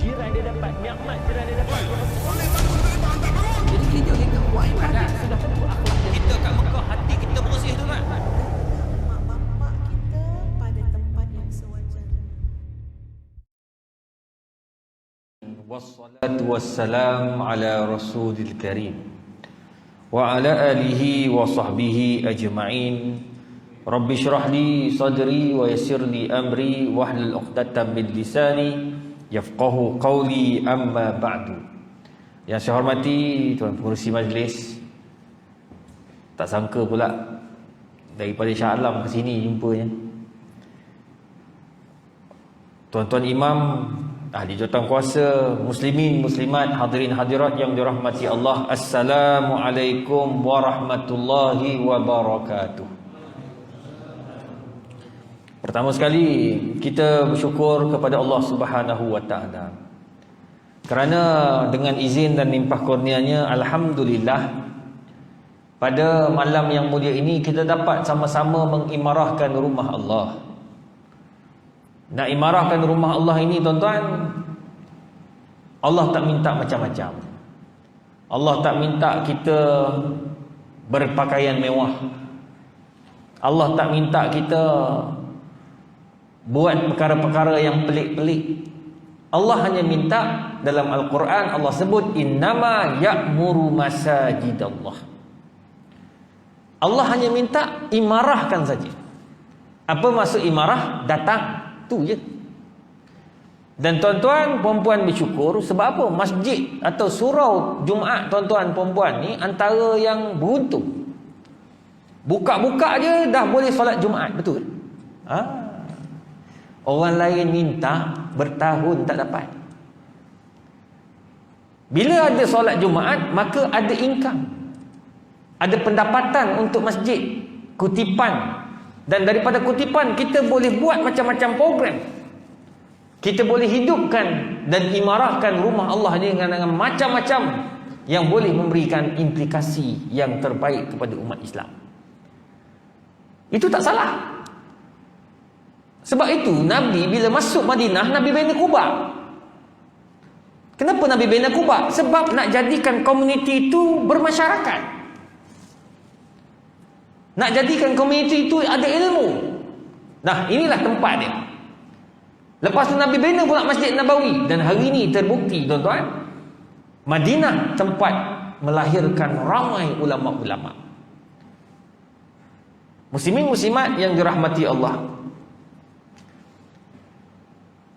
jiran dia dapat, nikmat jiran dia dapat. Jadi kita buat ibadat. Sudah tentu akhlak dia. Kita kat Mekah hati kita bersih tu kan. Mak bapak kita pada tempat yang sewajarnya. Wassalatu wassalam ala rasulil karim wa ala alihi wa sahbihi ajma'in. Rabbi syrah li sadri wa yassir li amri wahlul 'uqdatam min lisani yafqahu qawli, amma ba'du. Yang saya hormati tuan pengerusi majlis, tak sangka pula daripada Shah Alam ke sini jumpanya. Tuan-tuan imam, ahli jawatankuasa, muslimin, muslimat, hadirin hadirat yang dirahmati Allah, Assalamualaikum warahmatullahi wabarakatuh. Pertama sekali kita bersyukur kepada Allah Subhanahu wa taala kerana dengan izin dan limpah kurnianya, alhamdulillah, pada malam yang mulia ini kita dapat sama-sama mengimarahkan rumah Allah. Nak imarahkan rumah Allah ini, tuan-tuan, Allah tak minta macam-macam. Allah tak minta kita berpakaian mewah. Allah tak minta kita buat perkara-perkara yang pelik-pelik. Allah hanya minta, dalam Al-Quran Allah sebut innama ya'muru masajidallah. Allah hanya minta imarahkan saja. Apa maksud imarah? Datang, tu je. Dan tuan-tuan perempuan bersyukur sebab apa? Masjid atau surau Jumaat tuan-tuan perempuan ni antara yang beruntung. Buka-buka je dah boleh solat Jumaat, betul? Orang lain minta bertahun tak dapat. Bila ada solat Jumaat, maka ada income, ada pendapatan untuk masjid, kutipan. Dan daripada kutipan kita boleh buat macam-macam program. Kita boleh hidupkan dan imarahkan rumah Allah dengan macam-macam yang boleh memberikan implikasi yang terbaik kepada umat Islam. Itu tak salah. Sebab itu Nabi bila masuk Madinah, Nabi bina Quba. Kenapa Nabi bina Quba? Sebab nak jadikan komuniti itu bermasyarakat. Nak jadikan komuniti itu ada ilmu. Nah, inilah tempat dia. Lepas tu Nabi bina pula Masjid Nabawi. Dan hari ini terbukti, tuan-tuan, Madinah tempat melahirkan ramai ulama-ulama. Muslimin muslimat yang dirahmati Allah,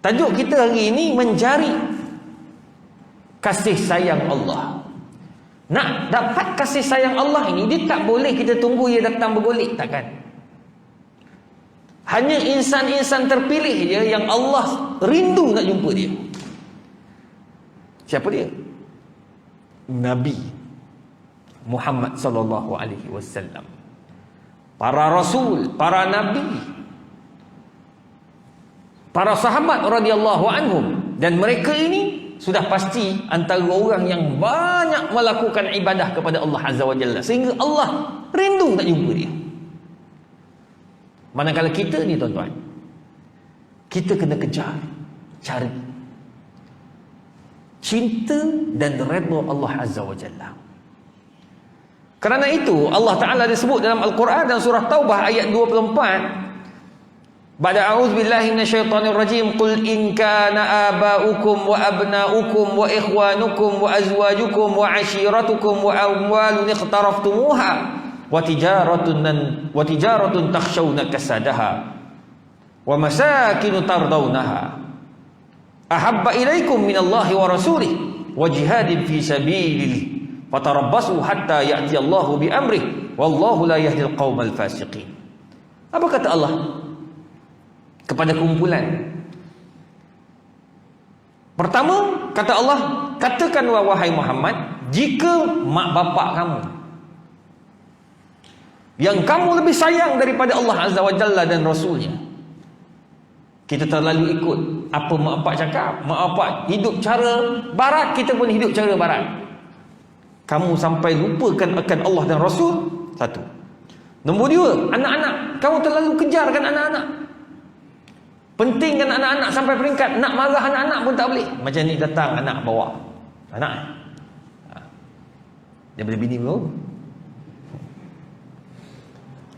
tajuk kita hari ini mencari kasih sayang Allah. Nak dapat kasih sayang Allah ini, dia tak boleh kita tunggu dia datang bergolek, takkan. Hanya insan-insan terpilih je yang Allah rindu nak jumpa dia. Siapa dia? Nabi Muhammad sallallahu alaihi wasallam. Para rasul, para nabi, para sahabat radhiyallahu anhum, dan mereka ini sudah pasti antara orang yang banyak melakukan ibadah kepada Allah Azza wa Jalla sehingga Allah rindu nak jumpa dia. Manakala kita ni, tuan-tuan, kita kena kejar, cari cinta dan redha Allah Azza wa Jalla. Kerana itu Allah Ta'ala disebut dalam Al-Quran dan surah Taubah ayat 24, Ba'da a'udzu billahi minasyaitonir rajim, qul in kana aba'ukum wa abna'ukum wa ikhwanukum wa azwajukum wa 'ashiratukum wa amwalun iqtaraftumuha wa tijaratun takhshawna kasadaha wa masakinu tardawnaha ahabba ilaikum minallahi wa rasulih wa jihadin fi sabilihi fatarabbasu hatta ya'tiyallahu bi amrih wallahu la yahdil qaumal fasiqin. Apa kata Allah kepada kumpulan? Pertama, kata Allah, katakanlah wahai Muhammad, jika mak bapak kamu yang kamu lebih sayang daripada Allah Azza wa Jalla dan Rasulnya, kita terlalu ikut apa mak bapak cakap. Mak bapak hidup cara barat, kita pun hidup cara barat. Kamu sampai lupakan akan Allah dan Rasul. Satu. Nombor dua, anak-anak, kamu terlalu kejarkan anak-anak. Pentingkan anak-anak sampai peringkat nak marah anak-anak pun tak boleh. Macam ni datang anak bawa. Anak daripada bini baru.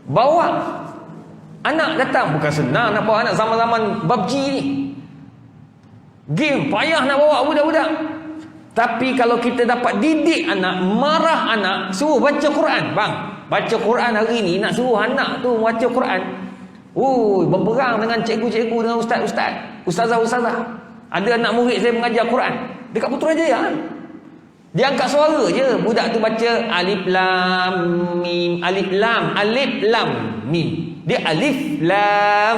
Bawa anak datang, bukan senang nak bawa anak zaman-zaman PUBG ni. Game payah nak bawa budak-budak. Tapi kalau kita dapat didik anak, marah anak, suruh baca Quran. Bang, baca Quran hari ni, nak suruh anak tu baca Quran. Berperang dengan cikgu-cikgu, dengan ustaz-ustaz, ustazah-ustazah. Ada anak murid saya mengajar Quran dekat Putrajaya. Dia angkat suara je, budak tu baca alif lam mim, alif lam mim. Dia alif lam.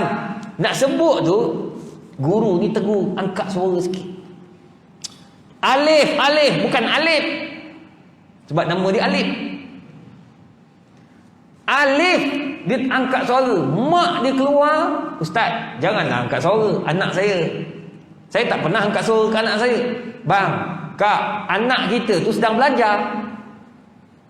Nak sebut tu, guru ni tegur, angkat suara sikit. Alif, bukan alif. Sebab nama dia alif. Alif, dia angkat suara. Mak dia keluar, ustaz, janganlah angkat suara anak saya. Saya tak pernah angkat suara ke anak saya. Bang, kak, anak kita tu sedang belajar.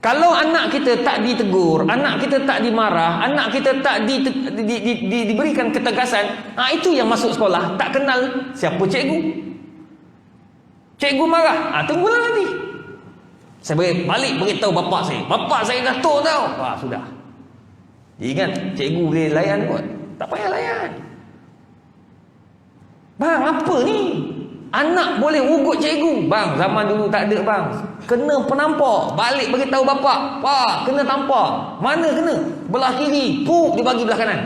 Kalau anak kita tak ditegur, anak kita tak dimarah, anak kita tak diberikan ketegasan, itu yang masuk sekolah tak kenal siapa cikgu. Cikgu marah, tunggulah nanti. Saya balik beritahu bapak saya Datuk tau. Sudah. Dia ingat cikgu boleh layan kot. Tak payah layan. Bang, apa ni? Anak boleh ugut cikgu. Bang, zaman dulu tak ada bang. Kena penampar. Balik beritahu bapak. Kena tampar. Mana kena? Belah kiri. Dia bagi belah kanan.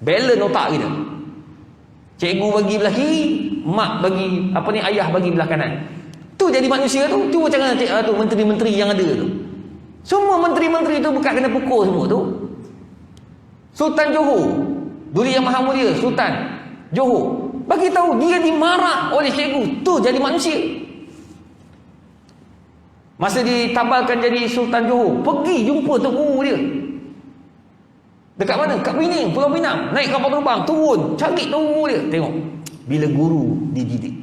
Balance otak kita. Cikgu bagi belah kiri, mak bagi ayah bagi belah kanan. Tu jadi manusia tu. Cuba jangan tu menteri-menteri yang ada tu. Semua menteri-menteri tu bukan kena pukul semua tu. Sultan Johor, Duli Yang Maha Mulia Sultan Johor, bagi tahu dia dimarah oleh cikgu. Tu jadi manusia. Masa ditabalkan jadi Sultan Johor, pergi jumpa tu guru dia. Dekat mana? Kat Penang, Pulau Pinang. Naik kapal terbang, turun, cari guru dia. Tengok, bila guru dididik,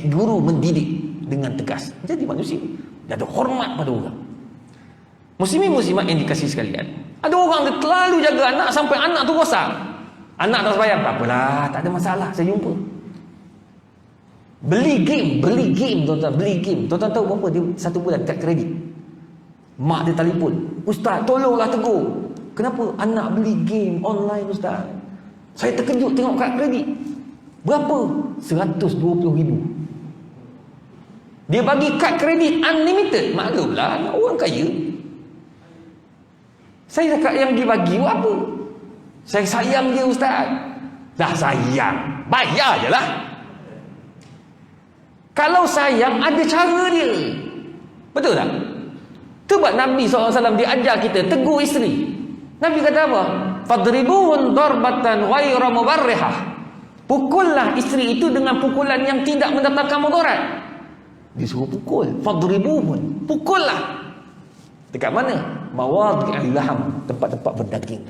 guru mendidik dengan tegas, jadi manusia. Dia ada hormat pada orang. Muslimin-muslimat yang dikasihi sekalian, ada orang dia terlalu jaga anak sampai anak tu rosak. Anak dah sembahyang, tak apalah, tak ada masalah, saya jumpa. Beli game, tuan-tuan, beli game. Tuan-tuan tahu berapa dia satu bulan kad kredit? Mak dia telefon, ustaz tolonglah tegur. Kenapa anak beli game online ustaz? Saya terkejut tengok kad kredit. Berapa? 120,000. Dia bagi kad kredit unlimited. Maklumlah, orang kaya. Saya cakap yang dia bagi buat apa? Saya sayang dia ustaz. Dah sayang, bayar je lah. Kalau sayang, ada cara dia. Betul tak? Sebab Nabi SAW dia ajar kita tegur isteri. Nabi kata apa? Fadribuhun darbatan ghayra mubarrihah. Pukullah isteri itu dengan pukulan yang tidak mendatangkan mudarat. Disuruh pukul. Fadribuhun, pukullah. Dekat mana? Mawadhi'il laham, tempat-tempat berdaging.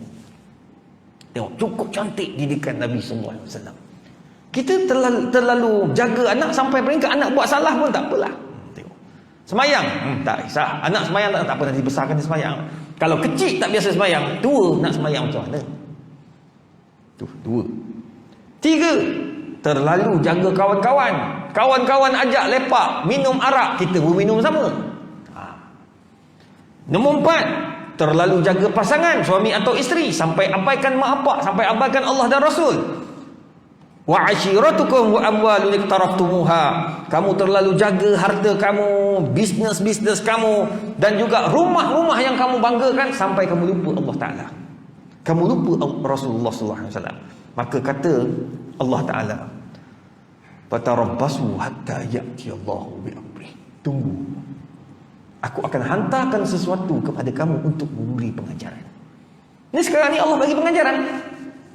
Tengok, cukup cantik didikan Nabi SAW. Kita terlalu jaga anak sampai peringkat anak buat salah pun tak apalah. Tengok. Semayang, tak kisah. Anak semayang tak apa, nanti besarkan dia semayang. Kalau kecil tak biasa semayang, tua nak semayang macam mana? Tu, 2. 3, terlalu jaga kawan-kawan. Kawan-kawan ajak lepak, minum arak, kita pun minum sama. Nombor 4, terlalu jaga pasangan, suami atau isteri, sampai abaikan mak bapak, sampai abaikan Allah dan Rasul. Wa ashiratukum wa amwalun iktaraftumuha. Kamu terlalu jaga harta kamu, bisnes kamu, dan juga rumah-rumah yang kamu banggakan, sampai kamu lupa Allah Ta'ala. Kamu lupa Rasulullah SAW. Maka kata Allah Ta'ala, fatarabbasu hatta ya'ti Allahu bi'amrih. Tunggu, aku akan hantarkan sesuatu kepada kamu untuk memberi pengajaran. Ini sekarang ni Allah bagi pengajaran.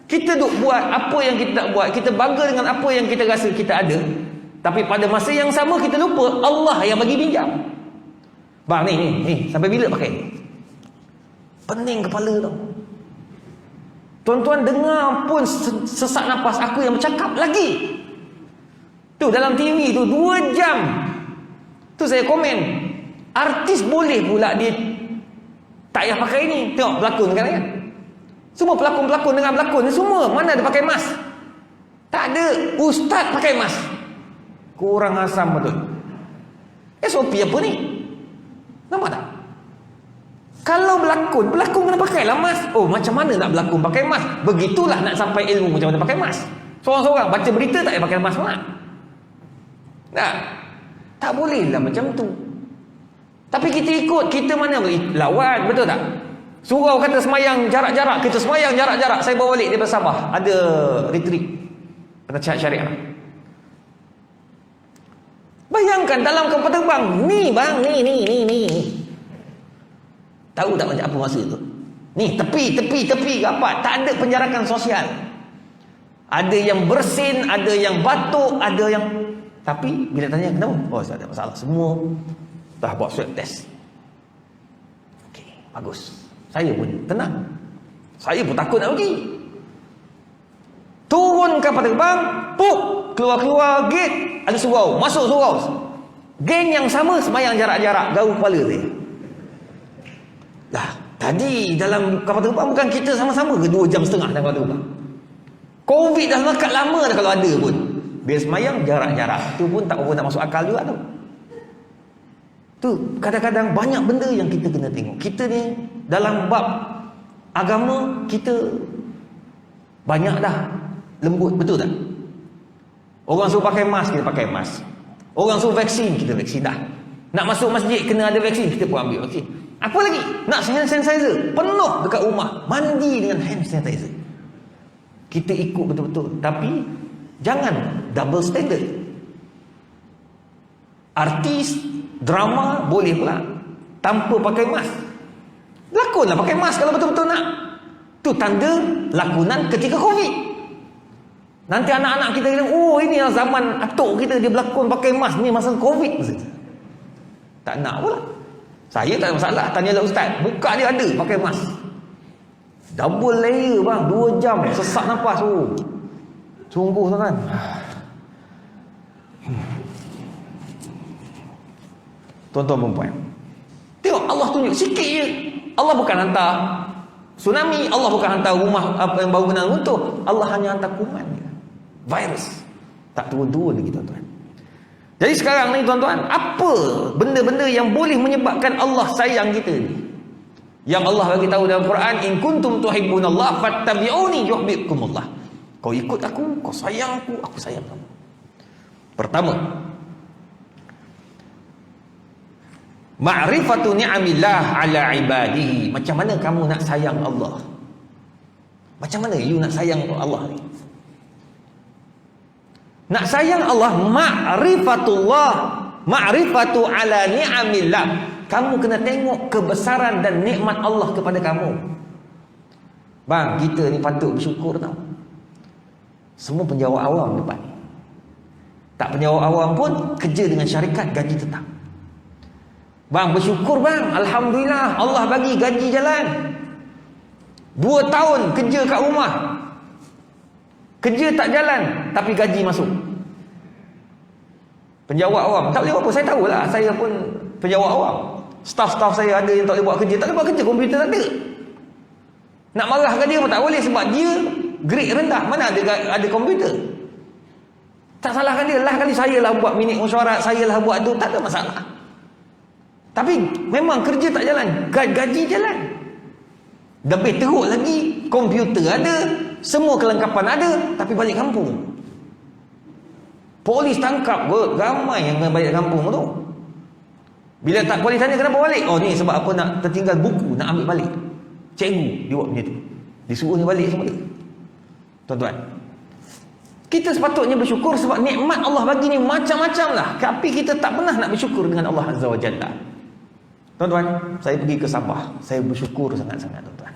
Kita duk buat apa yang kita tak buat, kita bangga dengan apa yang kita rasa kita ada, tapi pada masa yang sama kita lupa Allah yang bagi pinjam. Bang, ni sampai bila pakai ni? Pening kepala tau. Tuan-tuan dengar pun sesak nafas aku yang bercakap lagi. Tu dalam TV tu 2 jam. Tu saya komen, artis boleh pula dia tak payah pakai ni. Tengok pelakon kan? Semua pelakon-pelakon dengan pelakon ni semua mana ada pakai mask. Tak ada. Ustaz pakai mask. Kurang asam betul. SOP apa ni? Nampak tak? Kalau berlakon kena pakai lah mask. Oh, macam mana nak berlakon pakai mask? Begitulah nak sampai ilmu macam mana pakai mask. Seorang-seorang baca berita tak payah pakai mask pula. Tak? Tak boleh lah macam tu. Tapi kita ikut, kita mana boleh lawan, betul tak? Surau kata semayang jarak-jarak, kita semayang jarak-jarak. Saya bawa balik daripada Sabah, ada retreat penasihat syariah. Bayangkan dalam kapal terbang, ni bang, ni. Tahu tak macam apa masa tu? Ni tepi rapat, tak ada penjarakan sosial. Ada yang bersin, ada yang batuk, ada yang, tapi bila tanya kenapa? Oh, tak ada masalah, semua dah buat swab test. Okey, bagus. Saya pun tenang. Saya pun takut nak pergi. Turun kapal terbang, puk, keluar gate, ada surau, masuk surau. Geng yang sama semayang jarak-jarak, gaul kepala dia. Lah, tadi dalam kapal terbang bukan kita sama-sama ke 2 jam setengah dalam kapal terbang? Covid dah lekat lama dah kalau ada pun. Bila semayang jarak-jarak, tu pun tak berapa nak masuk akal juga tu. Tu kadang-kadang banyak benda yang kita kena tengok. Kita ni dalam bab agama kita banyak dah lembut, betul tak? Orang suruh pakai mask, kita pakai mask. Orang suruh vaksin, kita vaksin dah. Nak masuk masjid kena ada vaksin, kita pun ambil vaksin. Apa lagi? Nak hand sanitizer, penuh dekat rumah, mandi dengan hand sanitizer. Kita ikut betul-betul, tapi jangan double standard. Artis drama boleh pula tanpa pakai mask. Lakonlah pakai mask kalau betul-betul nak. Tu tanda lakonan ketika Covid. Nanti anak-anak kita bilang, oh ini yang zaman atuk kita dia berlakon pakai mask, ni masa Covid. Tak nak pula. Saya tak ada masalah, tanyalah ustaz, buka dia ada pakai mask. Double layer bang, 2 jam sesak nafas. Oh, sungguh kan. Tuan-tuan dan puan, tengok Allah tunjuk sikit je. Allah bukan hantar tsunami, Allah bukan hantar rumah apa yang baru benar runtuh. Allah hanya hantar kuman je. Virus. Tak turun-turun lagi tuan-tuan. Jadi sekarang ni tuan-tuan, apa benda-benda yang boleh menyebabkan Allah sayang kita ni? Yang Allah bagi tahu dalam Quran, in kuntum tuhibbunallah fattabi'uni yuhibbukumullah. Kau ikut aku, kau sayang aku sayang kamu. Pertama, ma'rifatu ni'amillah ala ibadihi. Macam mana kamu nak sayang Allah? Macam mana you nak sayang Allah ni? Nak sayang Allah, ma'rifatullah, ma'rifatu ala ni'amillah. Kamu kena tengok kebesaran dan nikmat Allah kepada kamu. Bang, kita ni patut bersyukur tau. Semua penjawat awam depan ni. Tak penjawat awam pun kerja dengan syarikat gaji tetap. Bang, bersyukur bang, alhamdulillah Allah bagi gaji jalan. 2 tahun kerja kat rumah, kerja tak jalan tapi gaji masuk. Penjawat awam tak boleh buat apa. Saya tahulah, saya pun penjawat awam. Staff-staff saya ada yang tak boleh buat kerja, tak boleh buat kerja, komputer tak ada. Nak marahkan dia pun tak boleh sebab dia grade rendah, mana ada komputer. Tak salahkan dia, lah kali saya lah buat minit mesyuarat, saya lah buat tu, tak ada masalah. Tapi memang kerja tak jalan, gaji jalan. Lebih teruk lagi, komputer ada, semua kelengkapan ada, tapi balik kampung. Polis tangkap, ramai yang balik kampung tu. Bila tak polis tanya kenapa balik? Oh ni sebab apa, nak tertinggal buku, nak ambil balik. Cikgu dia buat macam tu, disuruhnya balik semula. Tuan-tuan, kita sepatutnya bersyukur sebab nikmat Allah bagi ni macam-macam lah. Tapi kita tak pernah nak bersyukur dengan Allah Azza wa Jalla. Tuan-tuan, saya pergi ke Sabah, saya bersyukur sangat-sangat tuan-tuan.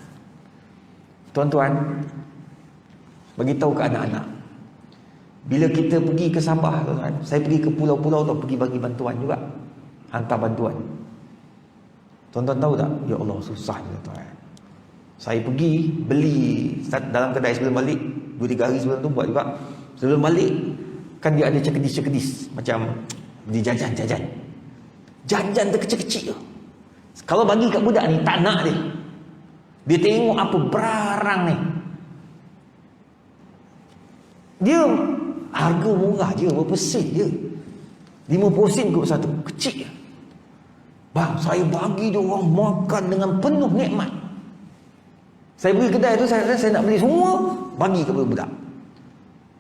Tuan-tuan, bagi tahu ke anak-anak, bila kita pergi ke Sabah tuan-tuan, saya pergi ke pulau-pulau tu, pergi bagi bantuan juga, hantar bantuan. Tuan-tuan tahu tak? Ya Allah, susah tuan-tuan. Saya pergi beli dalam kedai sebelum balik, 2-3 hari sebelum tu buat juga. Sebelum balik kan dia ada cekedis-cekedis, macam beli jajan-jajan terkecil-kecil tu. Kalau bagi kat budak ni tak nak dia. Dia tengok apa barang ni. Dia harga murah je, berapa sen je. 50 sen kot satu, kecil je. Bang, saya bagi dia orang makan dengan penuh nikmat. Saya beli kedai tu, saya nak beli semua, bagi kepada budak.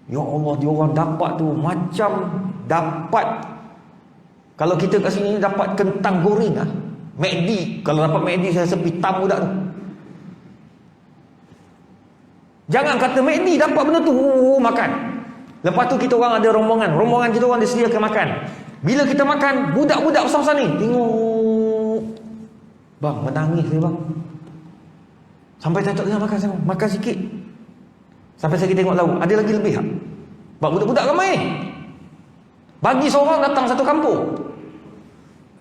Ya Allah, dia orang dapat tu macam dapat, kalau kita kat sini dapat kentang goreng lah. McD, kalau dapat McD saya sepi tam budak tu. Jangan kata McD dapat benda tu, makan. Lepas tu kita orang ada rombongan kita orang disediakan makan. Bila kita makan, budak-budak besar-besar ni tengok, bang, menangis dia bang. Sampai saya tak dengar makan sikit. Sampai saya tengok lauk, ada lagi lebih tak? Bang, budak-budak ramai. Bagi seorang datang satu kampung.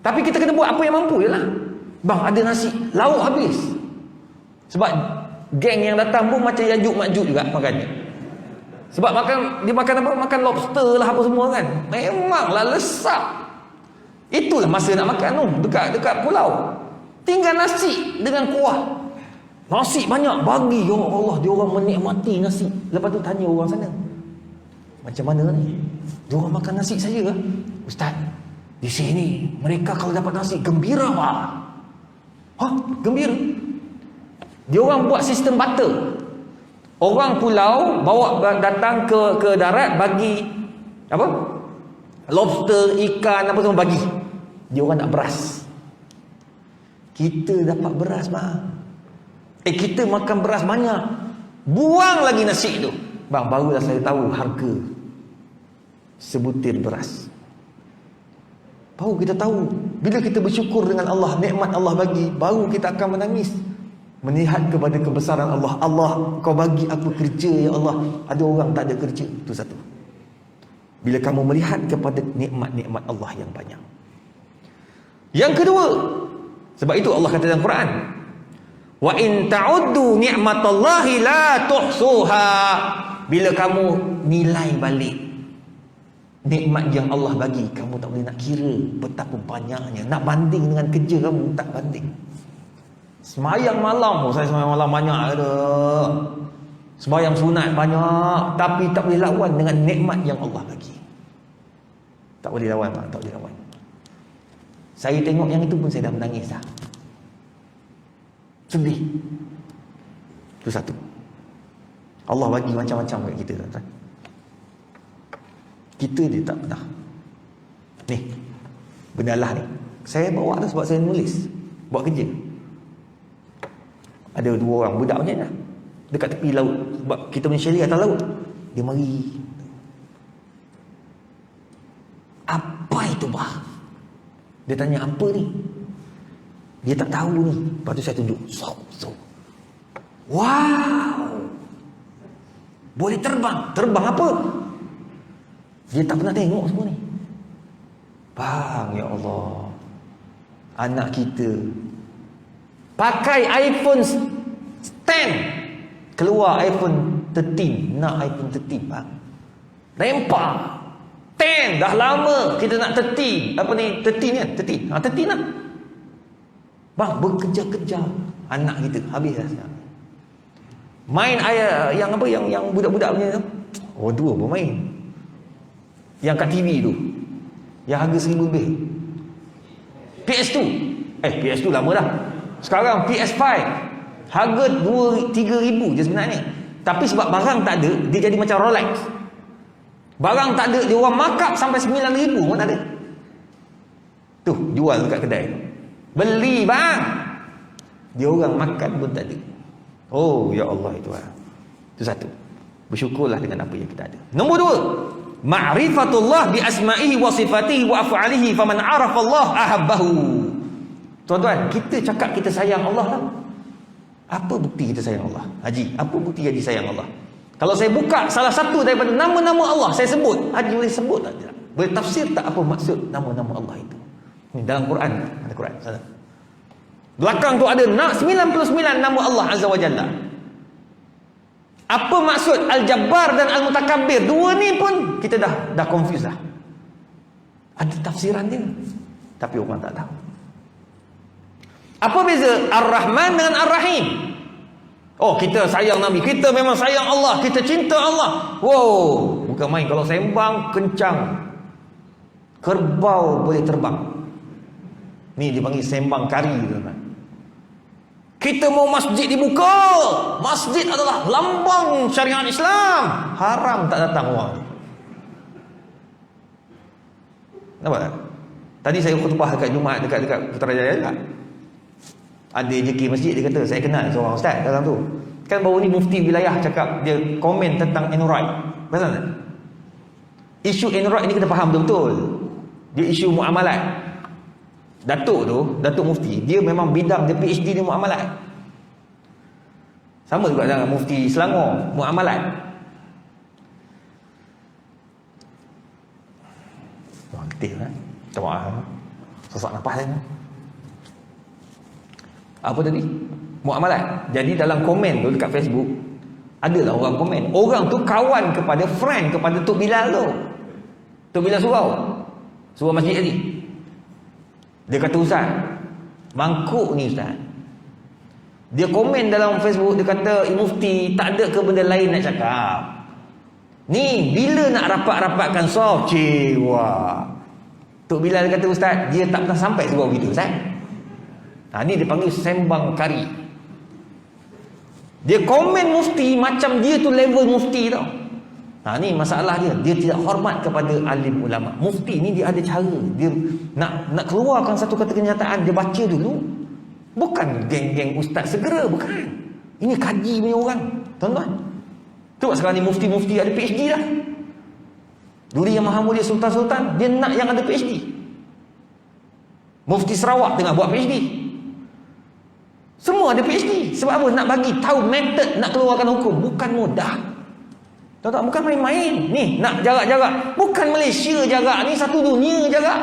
Tapi kita kena buat apa yang mampu je lah. Bang, ada nasi, lauk habis. Sebab geng yang datang pun macam Yajuk Majuk juga makannya. Sebab dia makan apa? Makan lobster lah apa semua kan. Memanglah lesap. Itulah masa nak makan tu, dekat pulau. Tinggal nasi dengan kuah. Nasi banyak bagi, ya Allah, dia orang menikmati nasi. Lepas tu tanya orang sana, macam mana ni? Dia orang makan nasi saja ke? Ustaz, di sini mereka kalau dapat nasi gembira pak. Hah? Gembira? Dia orang buat sistem barter. Orang pulau bawa datang ke darat, bagi apa? Lobster, ikan apa semua bagi. Dia orang nak beras. Kita dapat beras mah. Kita makan beras banyak, buang lagi nasi tu. Bang, barulah saya tahu harga sebutir beras. Baru kita tahu. Bila kita bersyukur dengan Allah, nikmat Allah bagi, baru kita akan menangis melihat kepada kebesaran Allah. Allah, kau bagi aku kerja ya Allah, ada orang tak ada kerja. Itu satu. Bila kamu melihat kepada nikmat-nikmat Allah yang banyak. Yang kedua, sebab itu Allah kata dalam Quran, wa in ta'uddu ni'matallahi la tuhsuha. Bila kamu nilai balik nikmat yang Allah bagi, kamu tak boleh nak kira betapa banyaknya. Nak banding dengan kerja kamu, tak banding. Semayang malam, saya semayang malam banyak ada. Semayang sunat banyak, tapi tak boleh lawan dengan nikmat yang Allah bagi. Tak boleh lawan, tak boleh lawan. Saya tengok yang itu pun saya dah menangis dah. Sedih. Itu satu. Allah bagi macam-macam kat kita, tuan-tuan. Kita dia tak pernah. Ni, benalah ni. Saya bawa tu sebab saya nulis, buat kerja. Ada 2 orang budak macam ni lah, dekat tepi laut. Sebab kita punya chalet atas laut. Dia mari, apa itu bah? Dia tanya apa ni? Dia tak tahu ni. Lepas tu saya tunjuk. So. Wow, boleh terbang. Terbang apa? Dia tak pernah tengok semua ni. Bang, ya Allah, anak kita pakai iPhone 10, keluar iPhone 13, nak iPhone 13 bang. Lempar 10, dah lama kita nak 13. Apa ni 13 kan? 13 lah bang, berkejar-kejar anak kita. Habis dah sekarang. Main yang apa, yang budak-budak punya tu. Oh, dua bermain. Yang kat TV tu, yang harga 1,000 lebih. PS2. PS2 lama dah. Sekarang PS5 harga 2-3 ribu je sebenarnya. Tapi sebab barang tak ada, dia jadi macam Rolex. Barang tak ada, dia orang markup sampai 9,000 pun tak ada. Tu, jual dekat kedai. Beli bang, dia orang makan pun tak ada. Oh ya Allah, itu lah. Itu satu. Bersyukurlah dengan apa yang kita ada. Nombor 2, ma'rifatullah bi asma'ihi wa sifatihi wa af'alihi, faman 'arafa Allah ahabbahu. Tuan-tuan, kita cakap kita sayang Allah lah. Apa bukti kita sayang Allah? Haji, apa bukti Haji sayang Allah? Kalau saya buka salah satu daripada nama-nama Allah, saya sebut, Haji boleh sebut tak? Boleh tafsir tak apa maksud nama-nama Allah itu? Ini dalam Quran, ada Quran sana. Belakang tu ada 99 nama Allah Azza wa Jalla. Apa maksud Al-Jabbar dan Al-Mutakabbir? Dua ni pun kita dah confuse dah. Ada tafsiran dia, tapi orang tak tahu. Apa beza Ar-Rahman dengan Ar-Rahim? Oh, kita sayang Nabi, kita memang sayang Allah, kita cinta Allah. Wow, bukan main. Kalau sembang kencang, kerbau boleh terbang. Ni dipanggil sembang kari, tuan-tuan. Kita mau masjid dibuka. Masjid adalah lambang syariat Islam. Haram tak datang orang. Nampak tak? Tadi saya khutbah dekat Jumaat dekat Putrajaya juga. Ada JK masjid, dia kata, saya kenal seorang ustaz dalam tu. Kan baru ni mufti wilayah cakap, dia komen tentang Android. Betul tak? Isu Android ni kita faham betul-betul. Dia isu muamalat. Datuk mufti, dia memang bidang, dia PhD di muamalat. Sama juga dengan mufti Selangor, muamalat. Wah, getih lah. Minta maaf. Sesak nafas saya. Apa tadi? Muamalat. Jadi dalam komen tu dekat Facebook, adalah orang komen. Orang tu kawan kepada friend kepada Tok Bilal tu. Tok Bilal surau masjid tadi. Dia kata, ustaz, mangkuk ni ustaz. Dia komen dalam Facebook, dia kata, mufti tak ada ke benda lain nak cakap. Ni bila nak rapat-rapatkan soft cewa. Tok Bilal kata, ustaz, dia tak pernah sampai surau gitu ustaz. Ni dia panggil sembang kari. Dia komen mufti macam dia tu level mufti tau. Ni masalah dia. Dia tidak hormat kepada alim ulama. Mufti ni dia ada cara. Dia nak keluarkan satu kata kenyataan, dia baca dulu. Bukan geng-geng ustaz segera, bukan. Ini kaji punya orang, tuan-tuan. Tengok sekarang ni mufti-mufti ada PhD dah. Dulu yang Maha Mulia Sultan-Sultan, dia nak yang ada PhD. Mufti Sarawak tengah buat PhD. Semua ada PhD. Sebab apa? Nak bagi tahu metod nak keluarkan hukum. Bukan mudah. Tuan-tuan, bukan main-main. Ni, nak jarak-jarak. Bukan Malaysia jarak. Ni satu dunia jarak.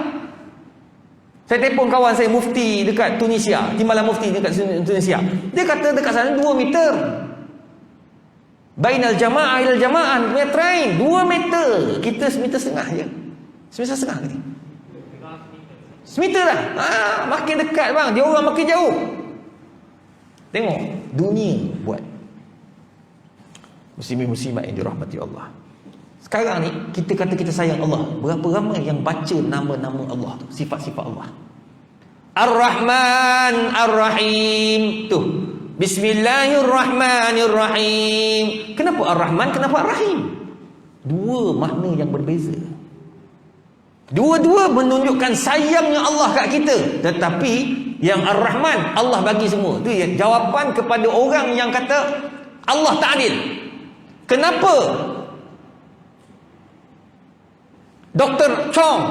Saya telefon kawan saya mufti dekat Tunisia. Timbalan mufti dekat Tunisia. Dia kata dekat sana 2 meter. Bainal jamaah ilal jamaah. Dia train 2 meter. Kita 1,5 meter je. 1,5 meter ni. 1 meter lah. Makin dekat bang. Dia orang makin jauh. Tengok dunia buat. Muslimin-muslimat yang dirahmati Allah. Sekarang ni kita kata kita sayang Allah. Berapa ramai yang baca nama-nama Allah tu, sifat-sifat Allah. Ar-Rahman Ar-Rahim. Tu. Bismillahirrahmanirrahim. Kenapa Ar-Rahman? Kenapa Ar-Rahim? Dua makna yang berbeza. Dua-dua menunjukkan sayangnya Allah kat kita. Tetapi yang Ar-Rahman, Allah bagi semua. Itu jawapan kepada orang yang kata Allah tak adil. Kenapa Dr. Chong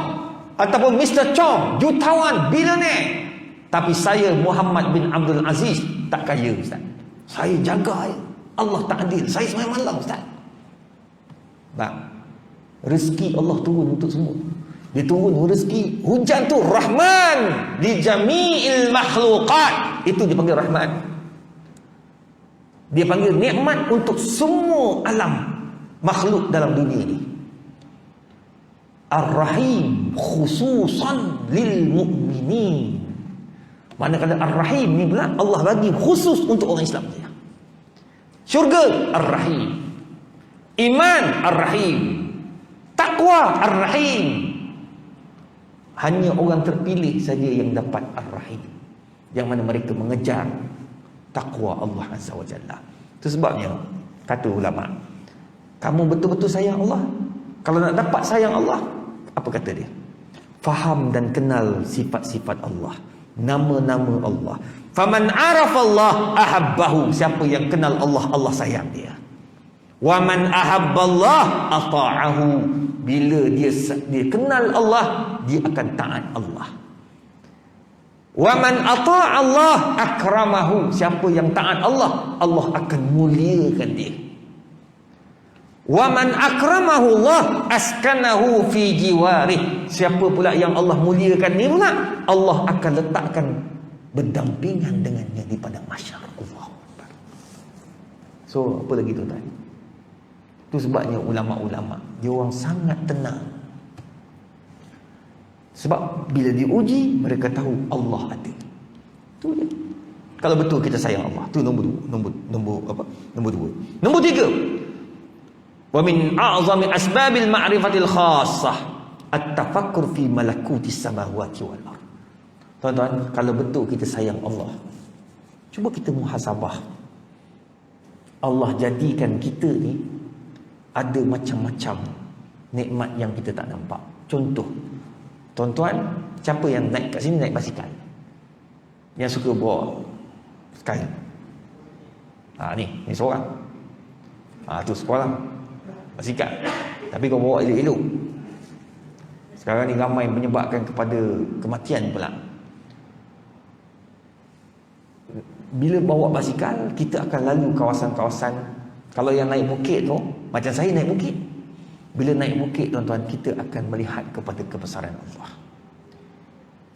ataupun Mr. Chong jutawan, bilioner, tapi saya Muhammad bin Abdul Aziz tak kaya ustaz. Saya jaga Allah tak adil. Saya sembahyang malam ustaz. Bang, rezeki Allah turun untuk semua. Dia turun rezeki. Hujan tu Rahman li jami'il makhluqat. Itu dipanggil Rahman. Dia panggil nikmat untuk semua alam makhluk dalam dunia ni. Ar-Rahim khususan lil mu'minin. Manakala Ar-Rahim ni pula Allah bagi khusus untuk orang Islam saja. Syurga Ar-Rahim. Iman Ar-Rahim. Taqwa Ar-Rahim. Hanya orang terpilih saja yang dapat Ar-Rahim, yang mana mereka mengejar takwa Allah Azza wa Jalla. Itu sebabnya kata ulama, kamu betul-betul sayang Allah. Kalau nak dapat sayang Allah, apa kata dia? Faham dan kenal sifat-sifat Allah, nama-nama Allah. Faman arafa Allah ahabbahu. Siapa yang kenal Allah, Allah sayang dia. Wa man ahabballah ata'ahu. Bila dia kenal Allah, dia akan taat Allah. Wa man ata'a Allah akramahu. Siapa yang taat Allah, Allah akan muliakan dia. Wa man akramahu Allah askanahu fi jiwarih. Siapa pula yang Allah muliakan ni pula, Allah akan letakkan berdampingan dengannya di padang mahsyar. Allah. So, apa lagi tuan-tuan? Itu sebabnya ulama-ulama dia orang sangat tenang. Sebab bila diuji, mereka tahu Allah ada. Itu dia. Kalau betul kita sayang Allah, tu nombor dua. Nombor tiga, Wa min a'zami asbabil ma'rifatil khassah at-tafakkur fi malakutis samawati wal ardh. Tuan-tuan, kalau betul kita sayang Allah, cuba kita muhasabah. Allah jadikan kita ni ada macam-macam nikmat yang kita tak nampak. Contoh, tuan-tuan, siapa yang naik kat sini naik basikal? Yang suka bawa sekali. Ni seorang. Tu seorang. Basikal. Tapi kau bawa elok-elok. Sekarang ni ramai menyebabkan kepada kematian pula. Bila bawa basikal, kita akan lalu kawasan-kawasan. Kalau yang naik bukit tu, macam saya naik bukit. Bila naik bukit, tuan-tuan, kita akan melihat kepada kebesaran Allah.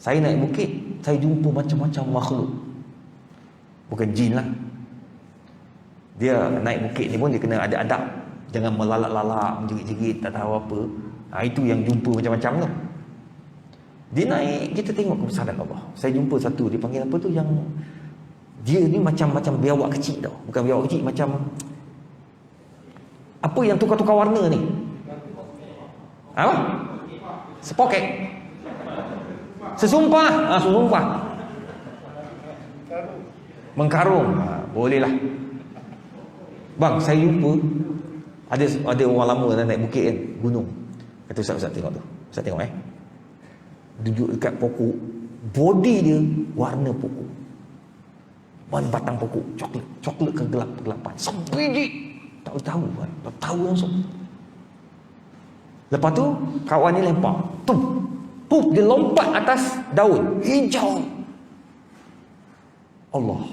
Saya naik bukit, saya jumpa macam-macam makhluk. Bukan jin lah. Dia naik bukit ni pun dia kena ada adab. Jangan melalak-lalak, menjerit-jerit, tak tahu apa. Itu yang jumpa macam-macam tu. Dia naik, kita tengok kebesaran Allah. Saya jumpa satu, dia panggil apa tu, yang dia ni macam-macam biawak kecil tau. Bukan biawak kecil, macam apa yang tukar-tukar warna ni? Apa? Sepoket. Sesumpah. Sesumpah. Mengkarung. Bolehlah. Bang, saya jumpa ada orang lama naik bukit kan, gunung. Kata Ustaz tengok tu. Ustaz tengok duduk dekat pokok. Body dia warna pokok. Warna batang pokok coklat kegelapan. Sebiji tak tahu kan. Tak tahu langsung. Lepas tu kawan ni lempar. Pup dia lompat atas daun hijau. Allah.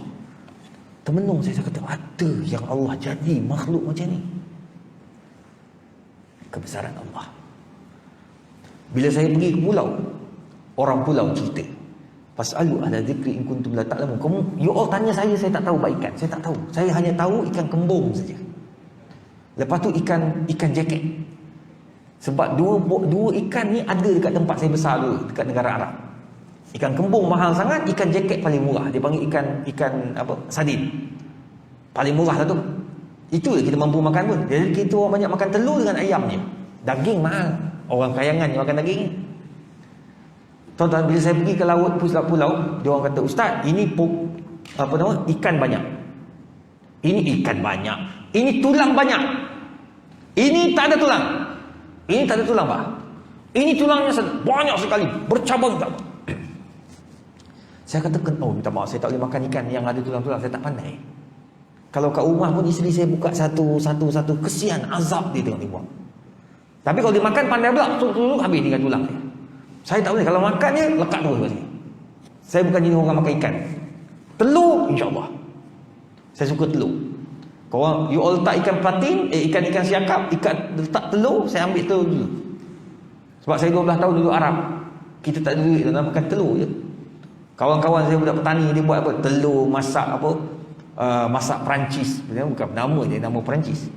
Termenung saya kata, ada yang Allah jadi makhluk macam ni. Kebesaran Allah. Bila saya pergi ke pulau, orang pulau cerita, fasalu ala dzikri in kuntum la ta'lamun. You all tanya saya tak tahu ikan. Saya tak tahu. Saya hanya tahu ikan kembung saja. Lepas tu ikan jacket. Sebab dua ikan ni ada dekat tempat saya besar dulu, dekat negara Arab. Ikan kembung mahal sangat, ikan jacket paling murah. Dia panggil ikan apa? Sardin. Paling murah lah tu. Itu je kita mampu makan pun. Jadi kita orang banyak makan telur dengan ayam je. Daging mahal. Orang kayangan yang makan daging. Tuan-tuan, bila saya pergi ke laut pulau, dia orang kata, Ustaz, ini ikan banyak. Ini ikan banyak. Ini tulang banyak. Ini tak ada tulang. Ini tak ada tulang, Pak. Ini tulangnya banyak sekali, bercabang-cabang. Saya katakan, minta maaf, saya tak boleh makan ikan yang ada tulang-tulang, saya tak pandai. Kalau kat rumah pun isteri saya buka satu, kesian, azab dia tengok dia buang. Tapi kalau dia makan pandai pula, habis tinggal tulang dia. Saya tak boleh, kalau makan dia, lekat terus kat sini. Saya bukan jenis orang makan ikan. Telur, insyaAllah. Saya suka telur. Korang, you all letak ikan platin, ikan siakap, letak telur, saya ambil telur dulu. Sebab saya 12 tahun duduk Arab. Kita tak ada duit, nak makan telur je. Kawan-kawan saya budak petani, dia buat apa? Telur, masak apa? Masak Perancis. Bukan nama dia, nama Perancis.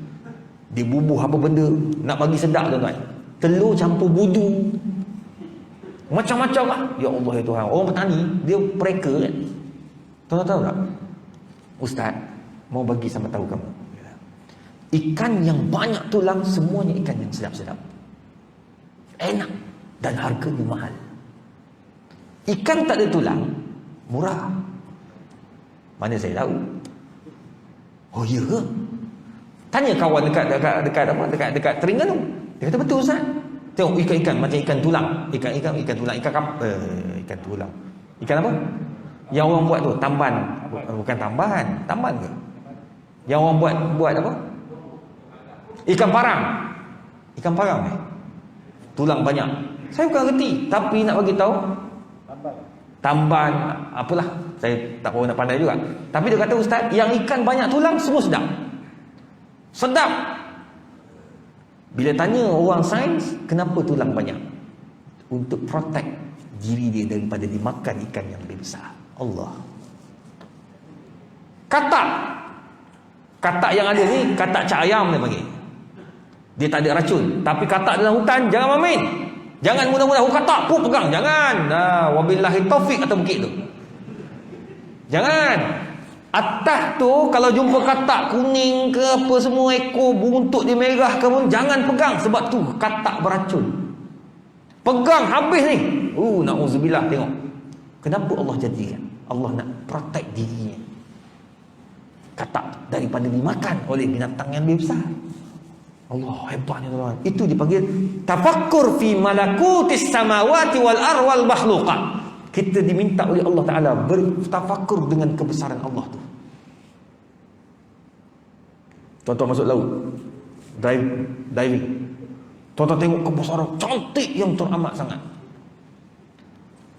Dia bubuh apa benda, nak bagi sedap tuan-tuan. Telur campur budu. Macam-macam lah. Ya Allah ya Tuhan. Orang petani, dia mereka kan. Tuan-tuan tahu tak? Ustaz, mau bagi sama tahu kamu. Ikan yang banyak tulang, semuanya ikan yang sedap-sedap. Enak. Dan harganya mahal. Ikan tak ada tulang, murah. Mana saya tahu? Oh ya ke? Tanya kawan dekat Terengganu. Dia kata betul Ustaz. Tengok ikan-ikan macam ikan tulang. Ikan tulang. Ikan tulang. Ikan apa? Yang orang buat tu tamban. Bukan tamban. Tamban ke? Yang orang buat apa? Ikan parang. Ikan parang tulang banyak. Saya bukan reti, tapi nak bagi tahu tamban apalah, saya tak tahu nak pandai juga. Tapi dia kata Ustaz, yang ikan banyak tulang semua sedap. Bila tanya orang sains, kenapa tulang banyak? Untuk protect diri dia daripada dimakan ikan yang lebih besar. Allah. Katak yang ada ni, katak cak ayam dia panggil. Dia tak ada racun. Tapi katak dalam hutan, jangan main. Jangan mudah-mudah katak, pegang. Jangan. Wabillahi taufik kata bukit tu. Jangan. Atas tu kalau jumpa katak kuning ke apa semua, ekor buntut dia merah ke pun, jangan pegang, sebab tu katak beracun. Pegang habis ni. Na'udzubillah. Tengok kenapa Allah jadikan. Allah nak protect dirinya, katak, daripada dimakan oleh binatang yang lebih besar. Allah hebatnya tuan. Itu dipanggil tafakkur fi malakutis samawati wal arwal makhluqat. Kita diminta oleh Allah Ta'ala bertafakur dengan kebesaran Allah tu. Tuan-tuan masuk laut, diving, tuan-tuan tengok kebesaran cantik yang teramat sangat.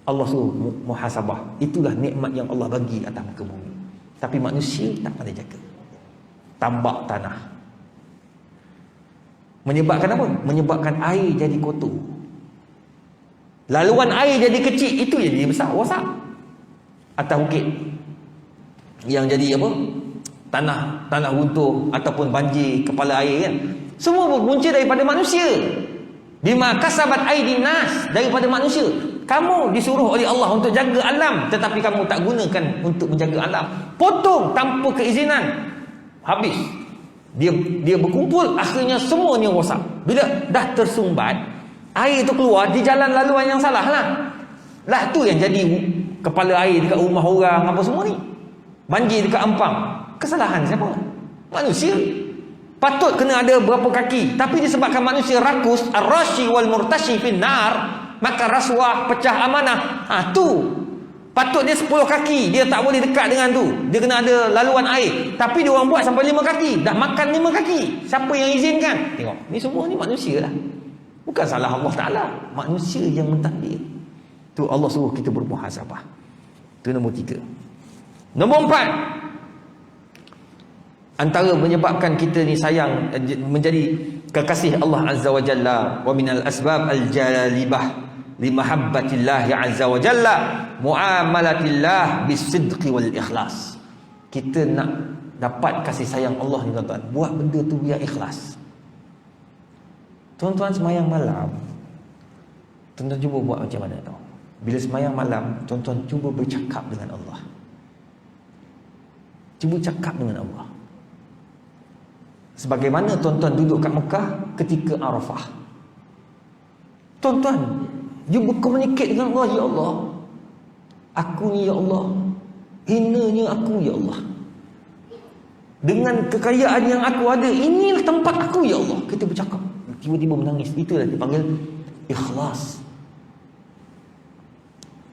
Allah suruh muhasabah. Itulah nikmat yang Allah bagi atas muka bumi. Tapi manusia tak pandai jaga. Tambak tanah. Menyebabkan apa? Menyebabkan air jadi kotor. Laluan air jadi kecil, itu yang jadi besar, rosak. Atas bukit yang jadi apa? Tanah runtuh ataupun banjir, kepala air kan. Semua berpunca daripada manusia. Bima kasabat aydin nas, daripada manusia. Kamu disuruh oleh Allah untuk jaga alam, tetapi kamu tak gunakan untuk menjaga alam. Potong tanpa keizinan. Habis. Dia berkumpul, akhirnya semuanya rosak. Bila dah tersumbat, air tu keluar di jalan laluan yang salah lah tu yang jadi kepala air dekat rumah orang apa semua ni. Banjir dekat Ampang. Kesalahan siapa? Manusia. Patut kena ada berapa kaki, tapi disebabkan manusia rakus, ar-rashi wal murtashi fin nar, maka rasuah, pecah amanah. Tu patut dia 10 kaki, dia tak boleh dekat dengan tu, dia kena ada laluan air, tapi dia orang buat sampai 5 kaki, dah makan 5 kaki. Siapa yang izinkan? Tengok, ni semua ni manusia lah. Bukan salah Allah Ta'ala, manusia yang mentadbir. Tu Allah suruh kita bermuhasabah. Tu nombor 3. Nombor 4, antara menyebabkan kita ni sayang, menjadi kekasih Allah Azza wa Jalla, wa minal asbab al-jalibah li mahabbatillah Azza wa Jalla muamalatillah bisidqi wal ikhlas. Kita nak dapat kasih sayang Allah ni tuan-tuan, buat benda tu biar ikhlas. Tuan-tuan semayang malam, tuan-tuan cuba buat macam mana tau. Bila semayang malam, tuan-tuan cuba bercakap dengan Allah. Cuba cakap dengan Allah. Sebagaimana tuan-tuan duduk kat Mekah ketika Arafah. Tuan-tuan, you berkomunikasi dengan Allah. Ya Allah, aku ni ya Allah, hinanya aku ya Allah. Dengan kekayaan yang aku ada, inilah tempat aku ya Allah. Kita bercakap, tiba-tiba menangis. Itulah dipanggil ikhlas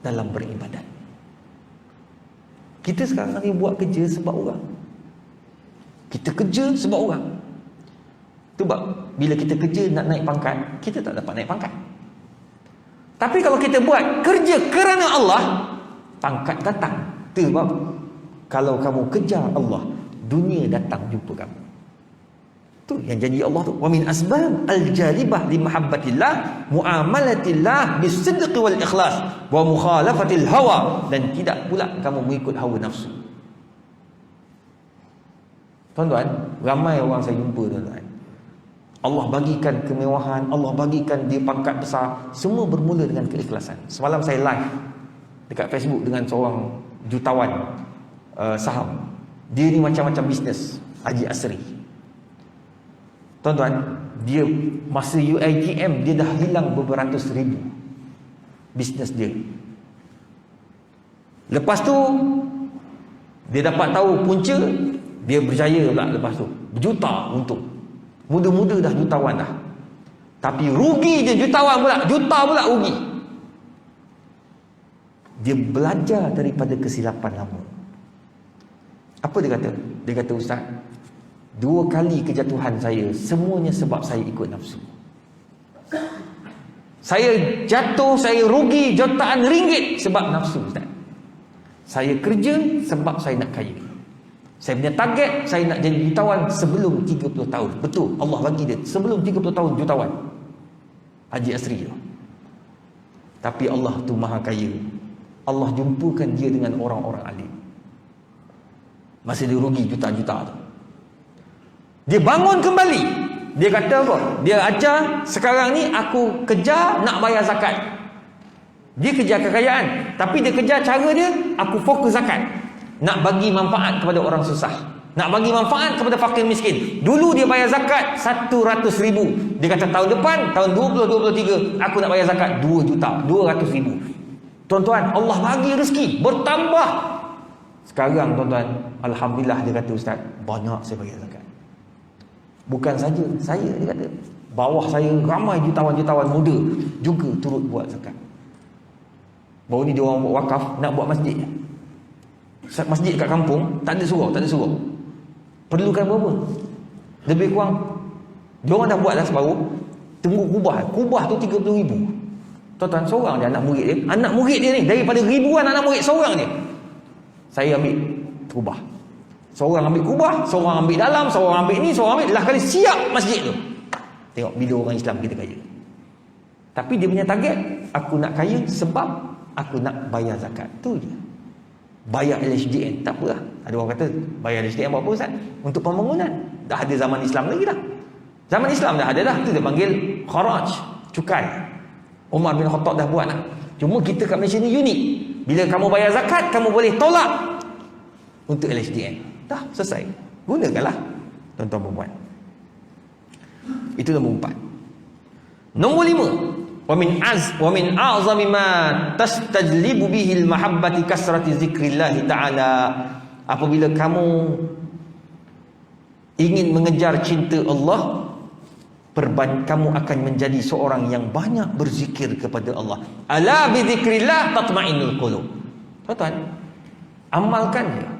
dalam beribadat. Kita sekarang ni buat kerja sebab orang. Kita kerja sebab orang. Sebab bila kita kerja nak naik pangkat, kita tak dapat naik pangkat. Tapi kalau kita buat kerja kerana Allah, pangkat datang. Sebab kalau kamu kejar Allah, dunia datang jumpa kamu. Tu yang janji Allah tu. Wa min asbab al-jalibah li mahabbatillah muamalatillah bisidqi wal ikhlas wa mukhalafatil hawa, dan tidak pula kamu mengikut hawa nafsu. Tuan-tuan, ramai orang saya jumpa tuan-tuan, Allah bagikan kemewahan, Allah bagikan dia pangkat besar, semua bermula dengan keikhlasan. Semalam saya live dekat Facebook dengan seorang jutawan saham. Dia ni macam-macam bisnes, Haji Asri. Tuan-tuan, dia masa UiTM dia dah hilang beratus ribu bisnes dia. Lepas tu dia dapat tahu punca, dia berjaya pula. Lepas tu berjuta untung. Muda-muda dah jutawan dah. Tapi rugi je jutawan pula, juta pula rugi. Dia belajar daripada kesilapan lama. Apa dia kata? Dia kata, Ustaz, 2 kali kejatuhan saya, semuanya sebab saya ikut nafsu. Saya jatuh, saya rugi jutaan ringgit sebab nafsu, Ustaz. Saya kerja sebab saya nak kaya. Saya punya target, saya nak jadi jutawan sebelum 30 tahun. Betul, Allah bagi dia sebelum 30 tahun jutawan, Haji Asri tu. Tapi Allah tu maha kaya. Allah jumpakan dia dengan orang-orang alim. Masa dia rugi juta-juta tu, dia bangun kembali. Dia kata apa? Dia ajar, sekarang ni aku kejar nak bayar zakat. Dia kejar kekayaan, tapi dia kejar cara dia, aku fokus zakat. nak bagi manfaat kepada orang susah, nak bagi manfaat kepada fakir miskin. Dulu dia bayar zakat 100,000. Dia kata tahun depan, tahun 2023, aku nak bayar zakat 2,200,000. Tuan-tuan, Allah bagi rezeki bertambah. Sekarang tuan-tuan, alhamdulillah, dia kata, ustaz, banyak saya bayar zakat. Bukan saja saya, dia kata, bawah saya ramai jutawan-jutawan muda juga turut buat zakat. Baru ni dia orang buat wakaf, nak buat masjid. Masjid kat kampung, tak ada surau. Perlukan berapa? Lebih kurang, dia orang dah buat dah separuh, tunggu kubah tu 30,000. Tuan-tuan, seorang dia anak murid dia ni, daripada ribuan anak murid, seorang dia, saya ambil kubah. Seorang ambil kubah, seorang ambil dalam, seorang ambil ni, seorang ambil, lah kali siap masjid tu. Tengok bila orang Islam kita kaya. Tapi dia punya target, aku nak kaya sebab aku nak bayar zakat. Tu je. Bayar LHDN, tak apa lah. Ada orang kata, bayar LHDN buat apa ustaz? Untuk pembangunan. Dah ada zaman Islam lagi dah. Zaman Islam dah ada dah. Tu dia panggil kharaj, cukai. Umar bin Khattab dah buat lah. Cuma kita kat Malaysia ni unik. Bila kamu bayar zakat, kamu boleh tolak untuk LHDN. Dah, selesai. Gunakanlah, tuan-tuan perempuan. Itu nombor 4. Nombor 5, wa min a'zami ma tastajlibu bihi al-mahabbati kasrati zikrillah ta'ala. Apabila kamu ingin mengejar cinta Allah, kamu akan menjadi seorang yang banyak berzikir kepada Allah. Ala bi zikrillah tatma'innul qulub. Tuan-tuan, amalkan dia.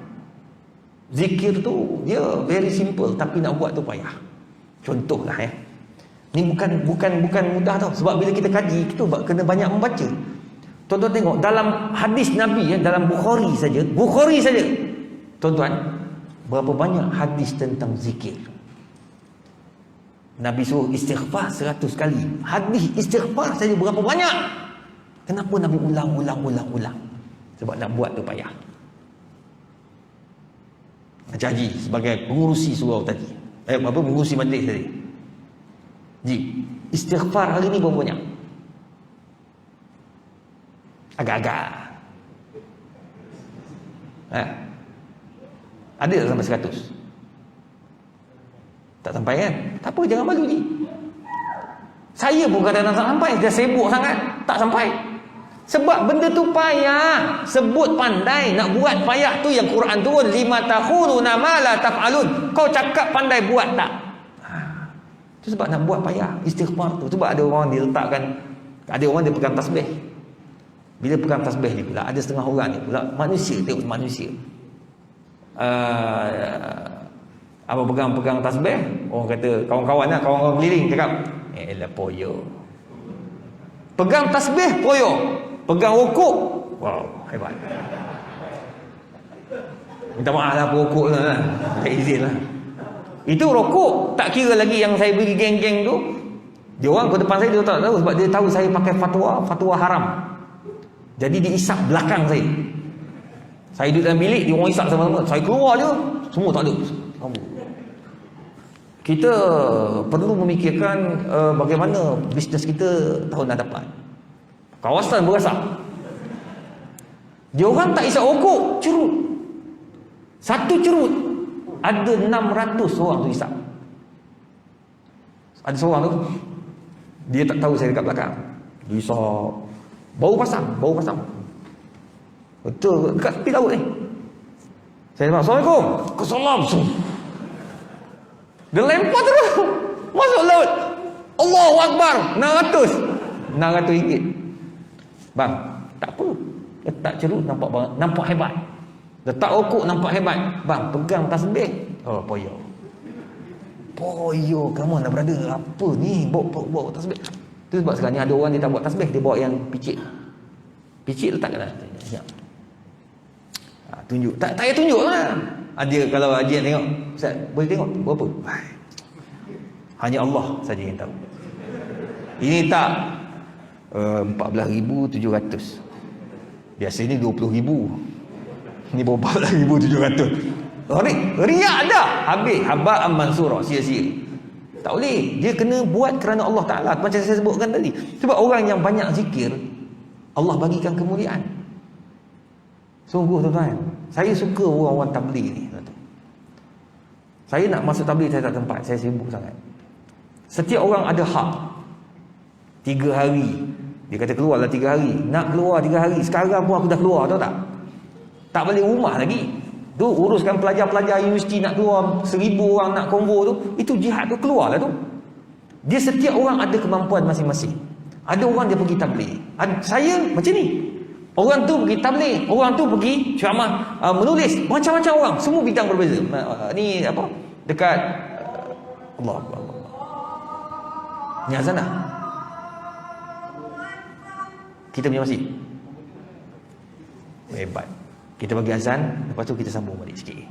Zikir tu dia very simple, tapi nak buat tu payah. Contohlah ya. Ni bukan mudah tau. Sebab bila kita kaji, kita kena banyak membaca. Tuan-tuan tengok dalam hadis Nabi ya, dalam Bukhari saja. Tuan-tuan, berapa banyak hadis tentang zikir. Nabi suruh istighfar 100 kali. Hadis istighfar saja berapa banyak. Kenapa Nabi ulang? Sebab nak buat tu payah. Macam Haji sebagai pengurusi surau tadi, pengurusi majlis tadi, Ji, istighfar hari ni berapa banyak? Agak-agak ada tak sampai 100? Tak sampai kan? Tak apa, jangan malu Ji. Saya pun kadang-kadang tak sampai. Dia sibuk sangat, tak sampai. Sebab benda tu payah. Sebut pandai, nak buat payah tu yang Quran turun, lima taquluna ma la taf'alun. Kau cakap pandai, buat tak? Itu sebab nak buat payah istighfar tu. Sebab ada orang dia letakkan, ada orang dia pegang tasbih. Bila pegang tasbih ni pula, ada setengah orang ni pula manusia, tengok manusia. Apa pegang tasbih, orang kata kawan-kawan lah, kawan-kawan keliling cakap, elah poyo. Pegang tasbih poyo, pegang rokok, wow, hebat. Minta maaf lah rokok tu lah, tak izin lah. Itu rokok, tak kira lagi yang saya beri geng-geng tu. Dia orang ke depan saya, dia tak tahu, sebab dia tahu saya pakai fatwa haram. Jadi dia isap belakang saya. Saya duduk dalam bilik, dia orang isap sama-sama. Saya keluar je, semua tak ada. Kita perlu memikirkan bagaimana bisnes kita tahun hadapan. Kawasan berasap. Dia orang tak isap rokok, cerut. Satu cerut ada 600 orang tu isap. Ada seorang tu, dia tak tahu saya dekat belakang. Dia isap. Bau pasang. Betul, dekat tepi laut ni. Saya cakap, Assalamualaikum. Assalamualaikum. Dia lempar terus masuk laut. Allahu Akbar. 600 ringgit. Bang, tak apa. Letak cerut nampak hebat. Letak rokok nampak hebat. Bang, pegang tasbih. Oh, poyo, kamu nak berada apa ni? Bawa tasbih. Itu sebab sekarang ni ada orang dia tak buat tasbih, dia bawa yang picit letak kat dalam. Tunjuk. Tak payah tunjuk lah. Dia kalau dia tengok, Ustaz, boleh tengok berapa? Hanya Allah saja yang tahu. Ini tak 14,700. Biasa ni 20,000. Ni 14,700. Oh ni riak dah. Habis haba'an mansura, sia-sia. Tak boleh. Dia kena buat kerana Allah Ta'ala, macam saya sebutkan tadi. Sebab orang yang banyak zikir, Allah bagikan kemuliaan. Sungguh tuan-tuan, Saya suka orang-orang tabligh ni. Saya nak masuk tabligh saya tak tempat, saya sibuk sangat. Setiap orang ada hak 3 hari. Dia kata keluarlah 3 hari. Nak keluar 3 hari. Sekarang pun aku dah keluar, tahu tak? Tak balik rumah lagi. Tu uruskan pelajar-pelajar universiti nak keluar 1000 orang nak konvo tu, itu jihad tu, keluarlah tu. Dia setiap orang ada kemampuan masing-masing. Ada orang dia pergi tabligh. Saya macam ni. Orang tu pergi tabligh, orang tu pergi ceramah, menulis, macam-macam orang, semua bidang berbeza. Ni apa? Dekat Allah. Ni azan dah. Kita punya masjid. Hebat. Kita bagi azan, lepas tu kita sambung balik sikit.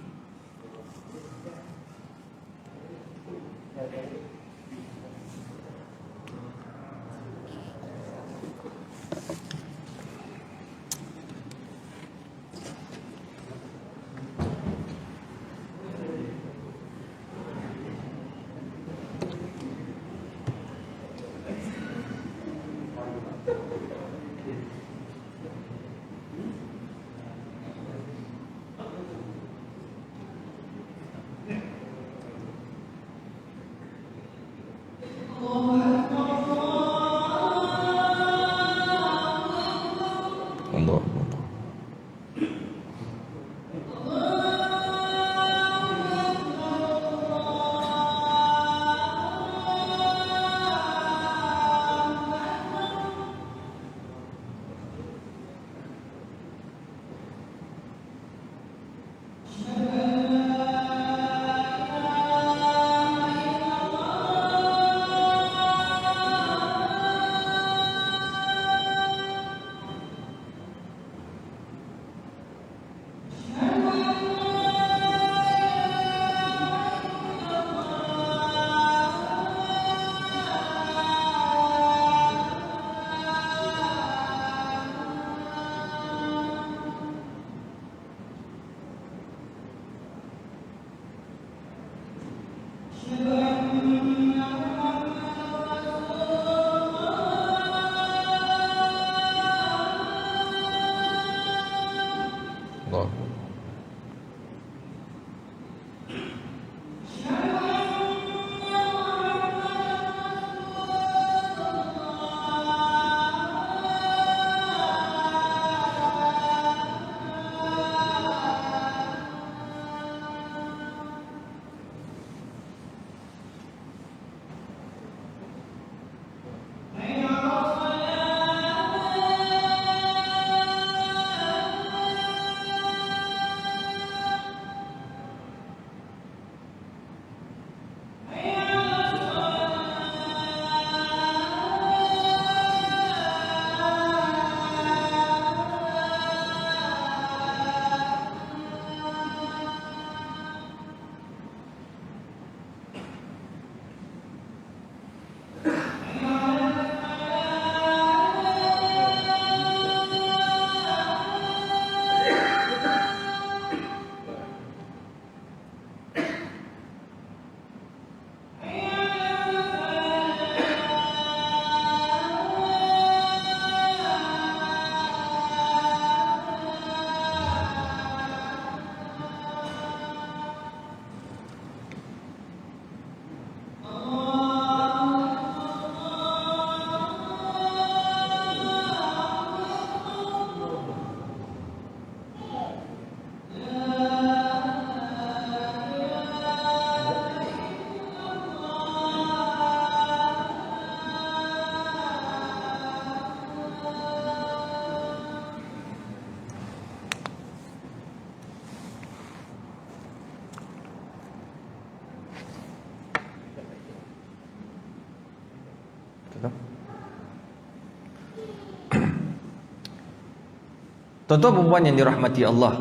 Tuan-tuan perempuan yang dirahmati Allah,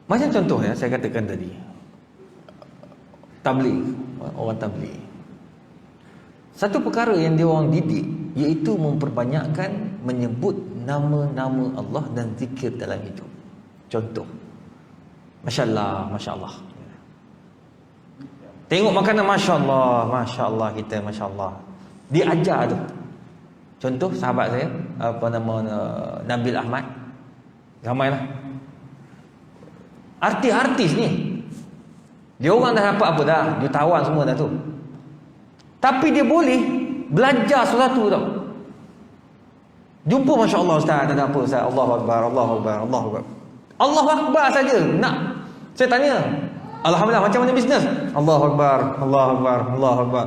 macam contoh ya, saya katakan tadi, tabligh, orang tabligh, satu perkara yang dia orang didik iaitu memperbanyakkan menyebut nama-nama Allah dan zikir dalam itu. Contoh, Masya Allah, Masya Allah. Tengok makanan, Masya Allah, Masya Allah kita, Masya Allah. Dia ajar tu. Contoh sahabat saya, apa nama, Nabil Ahmad. Ramailah. Artis-artis ni. Dia orang dah dapat apa dah, jutawan semua dah tu. Tapi dia boleh belajar sesuatu tau. Jumpa masya-Allah ustaz, tak ada apa ustaz. Allahu akbar, Allahu akbar, Allahu akbar. Allahu akbar saja. Nak saya tanya, alhamdulillah macam mana bisnes? Allahu akbar, Allahu akbar, Allahu akbar.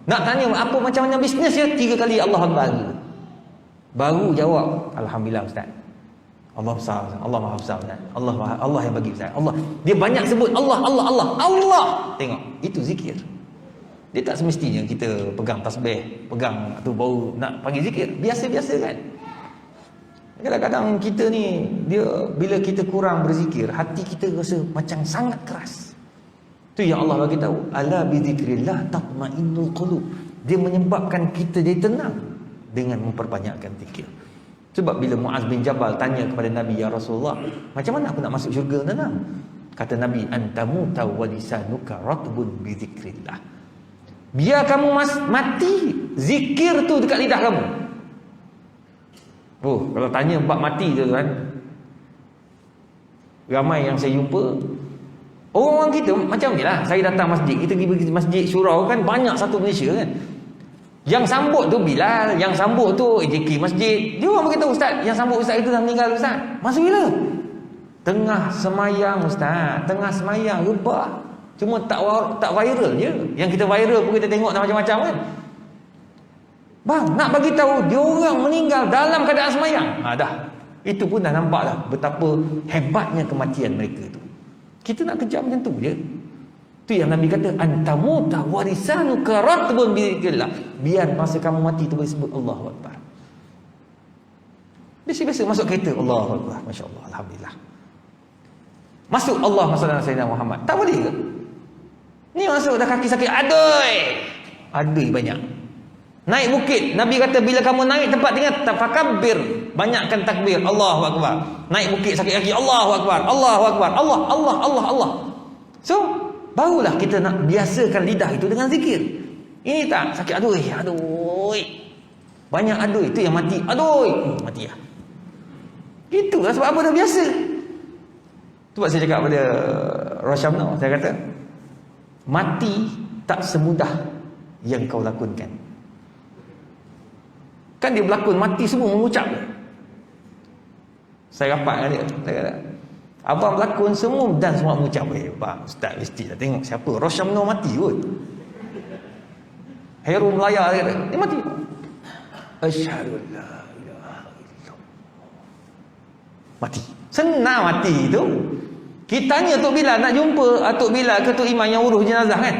Nak tanya apa macam mana bisnes ya? 3 kali Allahu akbar. Baru jawab, alhamdulillah ustaz. Allah besar, Allah maha besar ustaz. Allah yang bagi ustaz. Allah. Dia banyak sebut Allah, Allah, Allah, Allah. Tengok, itu zikir. Dia tak semestinya kita pegang tasbih, pegang tu baru nak panggil zikir. Biasa-biasa kan. Kadang-kadang kita ni, dia bila kita kurang berzikir, hati kita rasa macam sangat keras. Tu yang Allah bagi tahu, ala bi zikrillah tatmainnul qulub. Dia menyebabkan kita jadi tenang dengan memperbanyakkan zikir. Sebab bila Muaz bin Jabal tanya kepada Nabi, ya Rasulullah, macam mana aku nak masuk syurga tenang? Kata Nabi, antamu tawalisanuka ratbun bi zikrillah. Biar kamu mati, zikir tu dekat lidah kamu. Oh, kalau tanya bab mati tu kan, ramai yang saya jumpa, orang-orang kita macam ni lah. Saya datang masjid, kita pergi masjid surau kan, banyak satu Malaysia kan. Yang sambut tu Bilal, yang sambut tu JK masjid. Dia orang beritahu, ustaz, yang sambut ustaz itu dah meninggal ustaz. Masa bila? Tengah semayang ustaz, tengah semayang, rebah. Cuma tak viral je. Yang kita viral pun kita tengok macam-macam kan. Bang, nak bagi tahu dia orang meninggal dalam keadaan semayang. Dah. Itu pun dah nampak dah betapa hebatnya kematian mereka tu. Kita nak kejar macam tu je. Tu yang Nabi kata, antamuta warisanuka ratbun bi zikrillah. Biar masa kamu mati tu boleh sebut Allahu akbar. Biasa-biasa masuk kereta, Allahu akbar, masya-Allah, alhamdulillah. Masuk Allahumma salli ala sayyidina Muhammad. Tak boleh ke? Ni masuk dah kaki sakit, adui banyak. Naik bukit, Nabi kata bila kamu naik tempat tinggal, tafakabbir, banyakkan takbir, Allahu akbar. Naik bukit sakit kaki, Allahu akbar, Allahu akbar, Allah, Allah, Allah, Allah. So, barulah kita nak biasakan lidah itu dengan zikir. Ini tak sakit, adui. Banyak adui, itu yang mati, mati lah. Itulah sebab apa dah biasa. Sebab saya cakap pada Rosyamno, saya kata, mati tak semudah yang kau lakonkan. Kan dia berlakon mati semua mengucap. Saya rapat dengan dia, saya kata, abang berlakon semua dan semua mengucap. Bang, ustaz mesti dah tengok siapa Rosyamno mati kot. Heru Melaya kata, dia mati. Asyhadu an la ilaha illallah. Mati. Senang mati tu. Kita tanya Tok Bilal, nak jumpa Tok Bilal ke Tok Iman yang urus jenazah kan?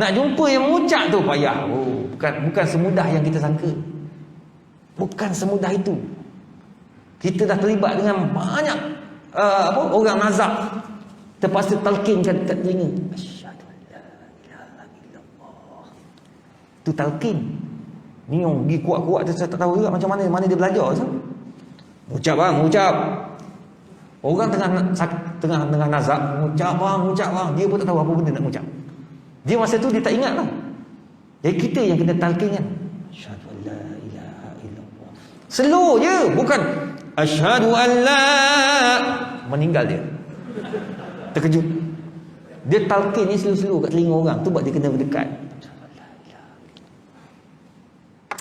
Nak jumpa yang mengucap tu payah. Bukan semudah yang kita sangka. Bukan semudah itu. Kita dah terlibat dengan banyak orang nazak, terpaksa talqinkan dekat telinga. Asyhadu an la ilaha illallah. Tu talqin. Ni yang pergi kuat-kuat tu saya tak tahu juga macam mana dia belajar tu. Ucap bang, ucap. Orang tengah nazak, ucap bang. Dia pun tak tahu apa benda nak ucap. Dia masa tu dia tak ingat tau. Jadi kita yang kena talqin kan. Asyhadu an la ilaha illallah. Slow je, bukan asyhadu an la, meninggal dia. Terkejut. Dia talqin ni slow-slow kat telinga orang. Tu buat dia kena berdekat.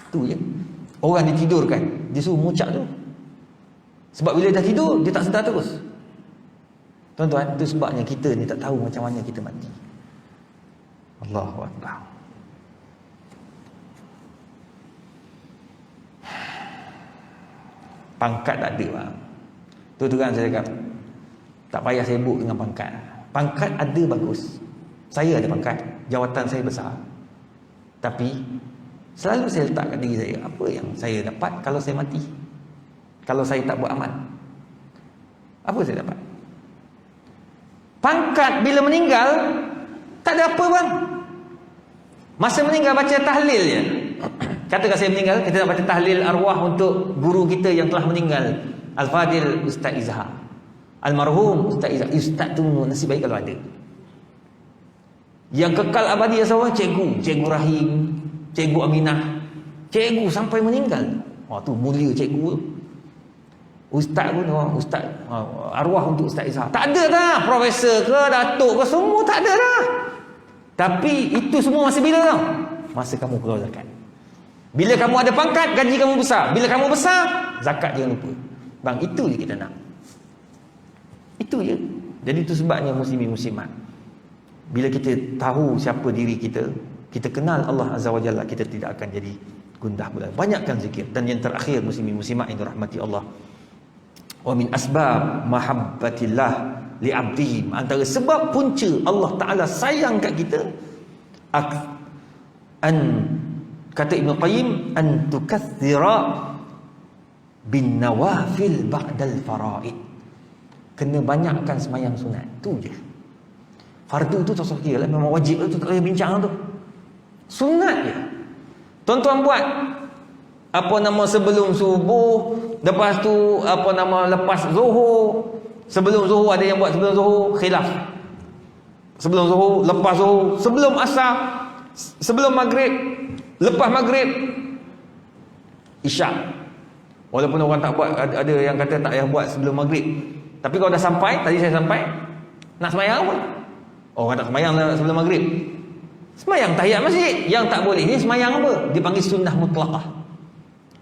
Tu je. Orang ditidurkan, dia suruh mengucap tu. Sebab bila dah tidur, dia tak sedar terus. Tuan-tuan, itu sebabnya kita ni tak tahu macam mana kita mati. Allahu Akbar. Pangkat tak ada bang. Tu kan saya cakap, tak payah sibuk dengan pangkat. Pangkat ada bagus. Saya ada pangkat, jawatan saya besar. Tapi selalu saya letak kat diri saya, apa yang saya dapat kalau saya mati? Kalau saya tak buat amal, apa saya dapat? Pangkat bila meninggal tak ada apa bang. Masa meninggal baca tahlil je. Katakan saya meninggal, kita nak baca tahlil arwah untuk guru kita yang telah meninggal, Al-Fadil Ustaz Izhar, almarhum Ustaz Izhar. Ustaz tu nasib baik kalau ada. Yang kekal abadi sama cikgu Rahim, cikgu Aminah, cikgu sampai meninggal. Tu mulia cikgu tu. Ustaz pun ustaz arwah untuk Ustaz Izhar. Tak ada dah profesor ke datuk ke, semua tak ada dah. Tapi itu semua masa bila tau? Masa kamu keluar zakat. Bila kamu ada pangkat, gaji kamu besar. Bila kamu besar, zakat jangan lupa. Bang, itu je kita nak. Itu je. Jadi itu sebabnya muslimin muslimat, bila kita tahu siapa diri kita, kita kenal Allah Azza wa Jalla, kita tidak akan jadi gundah gulana. Banyakkan zikir. Dan yang terakhir muslimin muslimat yang dirahmati Allah, wa min asbab mahabbatillah li 'abdihi, antara sebab punca Allah Taala sayang kat kita, kata Ibn Qayyim, an tukaththira bin nawafil ba'dal faraid. Kena banyakkan semayang sunat. Tu je. Fardu tu tak usah kira lah, memang wajib tu, tak payah bincang tu. Sunat je. Tuan-tuan buat sebelum subuh, lepas tu lepas zuhur. Sebelum zuhur ada yang buat sebelum zuhur, khilaf. Sebelum zuhur, lepas zuhur, sebelum asar, sebelum maghrib, lepas maghrib, isyak. Walaupun orang tak buat, ada yang kata tak payah buat sebelum maghrib. Tapi kalau dah sampai, tadi saya sampai, nak semayang apa? Orang tak semayang sebelum maghrib, semayang tahiyat masjid. Yang tak boleh ni semayang apa? Dipanggil sunnah mutlaqah.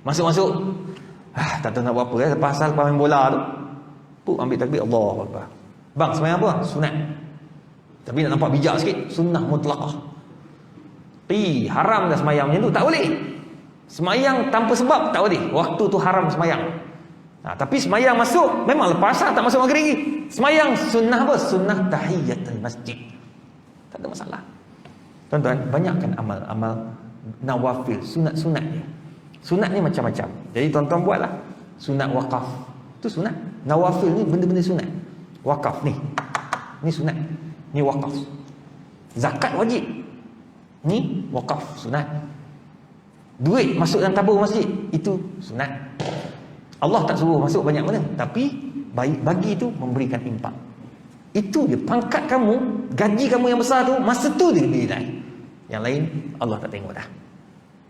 Masuk-masuk, tak tahu nak buat apa, lepas asal, lepas main bola tu, ambil takbir, Allahu Akbar. Bang, semayang apa? Sunat. Tapi nak nampak bijak sikit, sunnah mutlaqah. Haram dah semayang macam tu, tak boleh. Semayang tanpa sebab tak boleh. Waktu tu haram semayang. Tapi semayang masuk, memang lepas asar tak masuk maghrib lagi. Semayang sunnah apa? Sunnah tahiyatul masjid. Tak ada masalah. Tuan-tuan, banyakkan amal-amal nawafil, sunat-sunat dia. Sunat ni macam-macam. Jadi tuan-tuan buatlah. Sunat wakaf, tu sunat. Nawafil ni benda-benda sunat. Wakaf ni sunat. Ni wakaf. Zakat wajib. Ni wakaf, sunat. Duit masuk dalam tabung masjid, itu sunat. Allah tak suruh masuk banyak mana, tapi bagi itu memberikan impak. Itu dia. Pangkat kamu, gaji kamu yang besar tu, masa tu dia dinilai. Yang lain Allah tak tengok dah.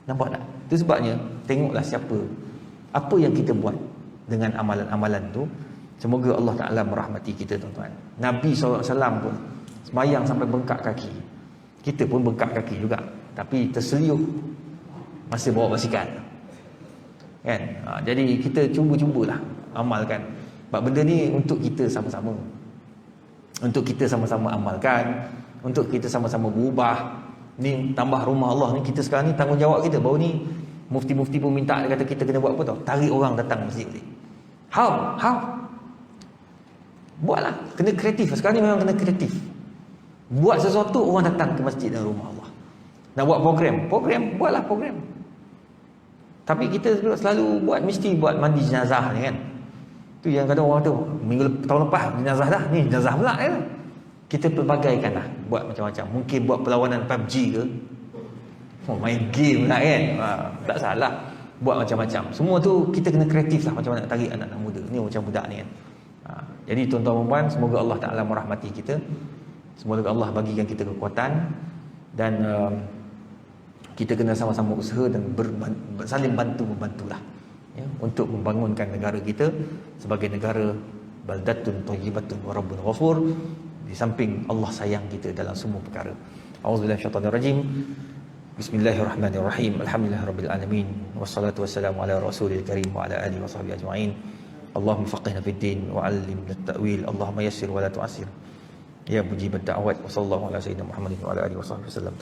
Nampak tak? Itu sebabnya tengoklah siapa, apa yang kita buat dengan amalan-amalan tu. Semoga Allah Ta'ala merahmati kita, tuan-tuan. Nabi SAW pun semayang sampai bengkak kaki. Kita pun bengkak kaki juga, tapi terseliuh masa bawa basikal kan. Jadi kita cuba-cubalah amalkan. Sebab benda ni untuk kita sama-sama, untuk kita sama-sama amalkan, untuk kita sama-sama berubah. Ni tambah rumah Allah ni, kita sekarang ni tanggungjawab kita. Baru ni mufti-mufti pun minta, dia kata kita kena buat apa tau? Tarik orang datang masjid boleh. How? Buatlah. Kena kreatif. Sekarang ni memang kena kreatif. Buat sesuatu, orang datang ke masjid dan rumah Allah. Nak buat program, buatlah program. Tapi kita selalu buat, mesti buat mandi jenazah ni kan. Tu yang kadang orang tu, tahun lepas jenazah dah, ni jenazah pula kan. Kita pelbagaikan lah, buat macam-macam. Mungkin buat perlawanan PUBG ke, main game lah kan. Tak salah, buat macam-macam. Semua tu kita kena kreatif lah, macam mana nak tarik anak-anak muda ni, macam budak ni kan. Jadi tuan-tuan dan puan, semoga Allah Ta'ala merahmati kita. Semoga Allah bagikan kita kekuatan. Dan kita kena sama-sama usaha dan saling bantu-membantulah ya, untuk membangunkan negara kita sebagai negara baldatun thayyibatun wa rabbun ghafur. Di samping Allah sayang kita dalam semua perkara. A'udzubillahi minasyaitonirrajim. Bismillahirrahmanirrahim. Alhamdulillahirabbil alamin. Wassalatu wassalamu ala rasulil karim wa ala alihi washabbihi ajma'in. Allahumma faqihna fid din wa 'allimna at-ta'wil. Allahumma yassir wa la tu'assir. Ya mujibad da'wat. Wa sallallahu ala sayyidina Muhammadin wa ala alihi washabbihi wasallam.